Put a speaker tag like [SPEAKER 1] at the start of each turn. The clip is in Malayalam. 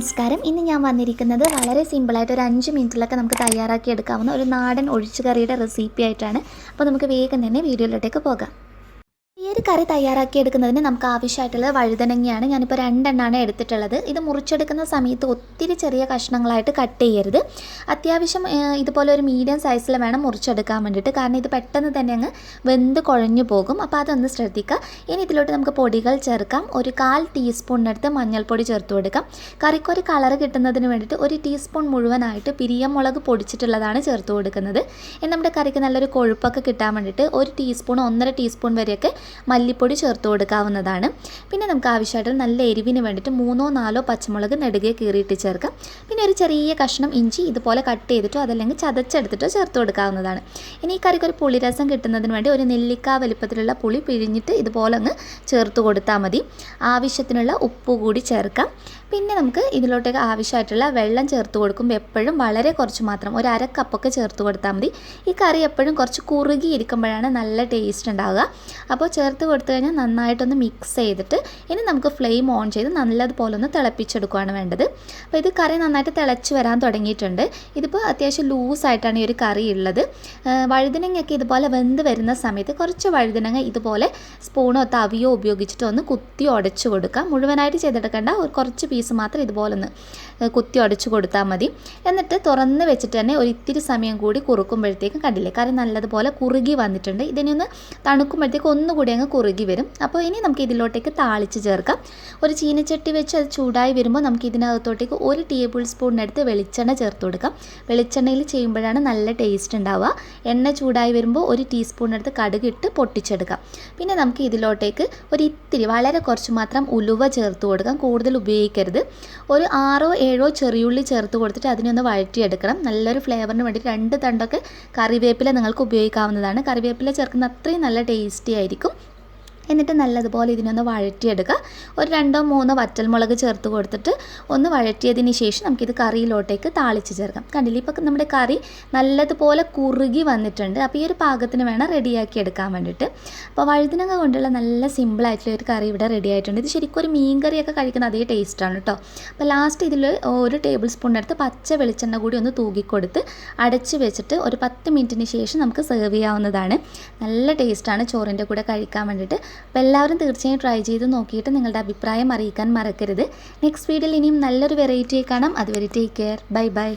[SPEAKER 1] നമസ്കാരം. ഇന്ന് ഞാൻ വന്നിരിക്കുന്നത് വളരെ സിമ്പിളായിട്ട് ഒരു 5 മിനിറ്റിലൊക്കെ നമുക്ക് തയ്യാറാക്കി എടുക്കാവുന്ന ഒരു നാടൻ ഒഴിച്ചുകറിയുടെ റെസിപ്പി ആയിട്ടാണ്. അപ്പോൾ നമുക്ക് വേഗം തന്നെ വീഡിയോയിലോട്ടേക്ക് പോകാം. ഈ ഒരു കറി തയ്യാറാക്കി എടുക്കുന്നതിന് നമുക്ക് ആവശ്യമായിട്ടുള്ളത് വഴുതനങ്ങയാണ്. ഞാനിപ്പോൾ 2 എണ്ണമാണ് എടുത്തിട്ടുള്ളത്. ഇത് മുറിച്ചെടുക്കുന്ന സമയത്ത് ഒത്തിരി ചെറിയ കഷ്ണങ്ങളായിട്ട് കട്ട് ചെയ്യരുത്. അത്യാവശ്യം ഇതുപോലെ ഒരു മീഡിയം സൈസിൽ വേണം മുറിച്ചെടുക്കാൻ വേണ്ടിയിട്ട്. കാരണം ഇത് പെട്ടെന്ന് തന്നെ അങ്ങ് വെന്ത് കുഴഞ്ഞു പോകും. അപ്പോൾ അതൊന്ന് ശ്രദ്ധിക്കുക. ഇനി ഇതിലോട്ട് നമുക്ക് പൊടികൾ ചേർക്കാം. ഒരു 1/4 ടീസ്പൂണിനടുത്ത് മഞ്ഞൾപ്പൊടി ചേർത്ത് കൊടുക്കാം. കറിക്കൊരു കളർ കിട്ടുന്നതിന് വേണ്ടിയിട്ട് 1 ടീസ്പൂൺ മുഴുവനായിട്ട് പിരിയമുളക് പൊടിച്ചിട്ടുള്ളതാണ് ചേർത്ത് കൊടുക്കുന്നത്. ഇനി നമ്മുടെ കറിക്ക് നല്ലൊരു കൊഴുപ്പൊക്കെ കിട്ടാൻ വേണ്ടിയിട്ട് 1 ടീസ്പൂൺ 1.5 ടീസ്പൂൺ വരെയൊക്കെ മല്ലിപ്പൊടി ചേർത്ത് കൊടുക്കാവുന്നതാണ്. പിന്നെ നമുക്ക് ആവശ്യമായിട്ട് നല്ല എരിവിന് വേണ്ടിയിട്ട് 3-4 പച്ചമുളക് നെടുകെ കീറിയിട്ട് ചേർക്കാം. പിന്നെ ഒരു ചെറിയ കഷ്ണം ഇഞ്ചി ഇതുപോലെ കട്ട് ചെയ്തിട്ടോ അതല്ലെങ്കിൽ ചതച്ചെടുത്തിട്ടോ ചേർത്ത് കൊടുക്കാവുന്നതാണ്. ഇനി ഈ കറിക്ക് ഒരു പുളിരസം കിട്ടുന്നതിന് വേണ്ടി ഒരു നെല്ലിക്ക വലിപ്പത്തിലുള്ള പുളി പിഴിഞ്ഞിട്ട് ഇതുപോലെ അങ്ങ് ചേർത്ത് കൊടുത്താൽ മതി. ആവശ്യത്തിനുള്ള ഉപ്പ് കൂടി ചേർക്കാം. പിന്നെ നമുക്ക് ഇതിലോട്ടേക്ക് ആവശ്യമായിട്ടുള്ള വെള്ളം ചേർത്ത് കൊടുക്കുമ്പോൾ എപ്പോഴും വളരെ കുറച്ച് മാത്രം, ഒരു 1/2 കപ്പൊക്കെ ചേർത്ത് കൊടുത്താൽ മതി. ഈ കറി എപ്പോഴും കുറച്ച് കുറുകിയിരിക്കുമ്പോഴാണ് നല്ല ടേസ്റ്റ് ഉണ്ടാവുക. അപ്പോൾ ചേർത്ത് കൊടുത്തു കഴിഞ്ഞാൽ നന്നായിട്ടൊന്ന് മിക്സ് ചെയ്തിട്ട് ഇനി നമുക്ക് ഫ്ലെയിം ഓൺ ചെയ്ത് നല്ലതുപോലെ ഒന്ന് തിളപ്പിച്ചെടുക്കുകയാണ് വേണ്ടത്. അപ്പോൾ ഇത് കറി നന്നായിട്ട് തിളച്ച് വരാൻ തുടങ്ങിയിട്ടുണ്ട്. ഇതിപ്പോൾ അത്യാവശ്യം ലൂസായിട്ടാണ് ഈ ഒരു കറി ഉള്ളത്. വഴുതനങ്ങയൊക്കെ ഇതുപോലെ വെന്ത് വരുന്ന സമയത്ത് കുറച്ച് വഴുതനങ്ങ ഇതുപോലെ സ്പൂണോ തവിയോ ഉപയോഗിച്ചിട്ട് ഒന്ന് കുത്തി ഉടച്ചു കൊടുക്കാം. മുഴുവനായിട്ട് ചെയ്തെടുക്കേണ്ട, ഒരു കുറച്ച് പീസ് മാത്രം ഇതുപോലെ ഒന്ന് കുത്തി ഉടച്ചു കൊടുത്താൽ മതി. എന്നിട്ട് തുറന്ന് വെച്ചിട്ട് തന്നെ ഒരു ഇത്തിരി സമയം കൂടി കുറുക്കുമ്പോഴത്തേക്കും കണ്ടില്ലേ കറി നല്ലതുപോലെ കുറുകി വന്നിട്ടുണ്ട്. ഇതിനൊന്ന് തണുക്കുമ്പോഴത്തേക്ക് ഒന്നുകൂടി അങ്ങ് കുറുകി വരും. അപ്പോൾ ഇനി നമുക്ക് ഇതിലോട്ടേക്ക് താളിച്ച് ചേർക്കാം. ഒരു ചീനച്ചട്ടി വെച്ച് അത് ചൂടായി വരുമ്പോൾ നമുക്ക് ഇതിനകത്തോട്ടേക്ക് 1 ടേബിൾ സ്പൂണിനടുത്ത് വെളിച്ചെണ്ണ ചേർത്ത് കൊടുക്കാം. വെളിച്ചെണ്ണയിൽ ചെയ്യുമ്പോഴാണ് നല്ല ടേസ്റ്റ് ഉണ്ടാവുക. എണ്ണ ചൂടായി വരുമ്പോൾ 1 ടീസ്പൂണിനടുത്ത് കടുക് ഇട്ട് പൊട്ടിച്ചെടുക്കാം. പിന്നെ നമുക്ക് ഇതിലോട്ടേക്ക് ഒരു ഇത്തിരി വളരെ കുറച്ച് മാത്രം ഉലുവ ചേർത്ത് കൊടുക്കാം. കൂടുതൽ ഉപയോഗിക്കരുത്. ഒരു 6-7 ചെറിയുള്ളി ചേർത്ത് കൊടുത്തിട്ട് അതിനൊന്ന് വഴറ്റിയെടുക്കണം. നല്ലൊരു ഫ്ലേവറിന് വേണ്ടി 2 തണ്ടൊക്കെ കറിവേപ്പില നിങ്ങൾക്ക് ഉപയോഗിക്കാവുന്നതാണ്. കറിവേപ്പില ചേർക്കുന്ന അത്രയും നല്ല ടേസ്റ്റി ആയിരിക്കും. എന്നിട്ട് നല്ലതുപോലെ ഇതിനൊന്ന് വഴറ്റിയെടുക്കുക. ഒരു 2-3 വറ്റൽമുളക് ചേർത്ത് കൊടുത്തിട്ട് ഒന്ന് വഴറ്റിയതിന് ശേഷം നമുക്കിത് കറിയിലോട്ടേക്ക് താളിച്ച് ചേർക്കാം. കണ്ടില്ലേ ഇപ്പോൾ നമ്മുടെ കറി നല്ലതുപോലെ കുറുകി വന്നിട്ടുണ്ട്. അപ്പോൾ ഈ ഒരു പാകത്തിന് വേണം റെഡിയാക്കി എടുക്കാൻ വേണ്ടിയിട്ട്. അപ്പോൾ വഴുതനങ്ങ കൊണ്ടുള്ള നല്ല സിമ്പിളായിട്ടുള്ള ഒരു കറി ഇവിടെ റെഡി ആയിട്ടുണ്ട്. ഇത് ശരിക്കും ഒരു മീൻ കറിയൊക്കെ കഴിക്കുന്ന അതേ ടേസ്റ്റാണ് കേട്ടോ. അപ്പോൾ ലാസ്റ്റ് ഇതിൽ 1 ടേബിൾ സ്പൂണിനടുത്ത് പച്ച വെളിച്ചെണ്ണ കൂടി ഒന്ന് തൂകിക്കൊടുത്ത് അടച്ച് വെച്ചിട്ട് ഒരു 10 മിനിറ്റിന് ശേഷം നമുക്ക് സെർവ് ചെയ്യാവുന്നതാണ്. നല്ല ടേസ്റ്റാണ് ചോറിൻ്റെ കൂടെ കഴിക്കാൻ വേണ്ടിയിട്ട്. അപ്പോൾ എല്ലാവരും തീർച്ചയായും ട്രൈ ചെയ്ത് നോക്കിയിട്ട് നിങ്ങളുടെ അഭിപ്രായം അറിയിക്കാൻ മറക്കരുത്. നെക്സ്റ്റ് വീഡിയോയിൽ ഇനിയും നല്ലൊരു വെറൈറ്റി കാണാം. അതുവരെ ടേക്ക് കെയർ. Bye bye.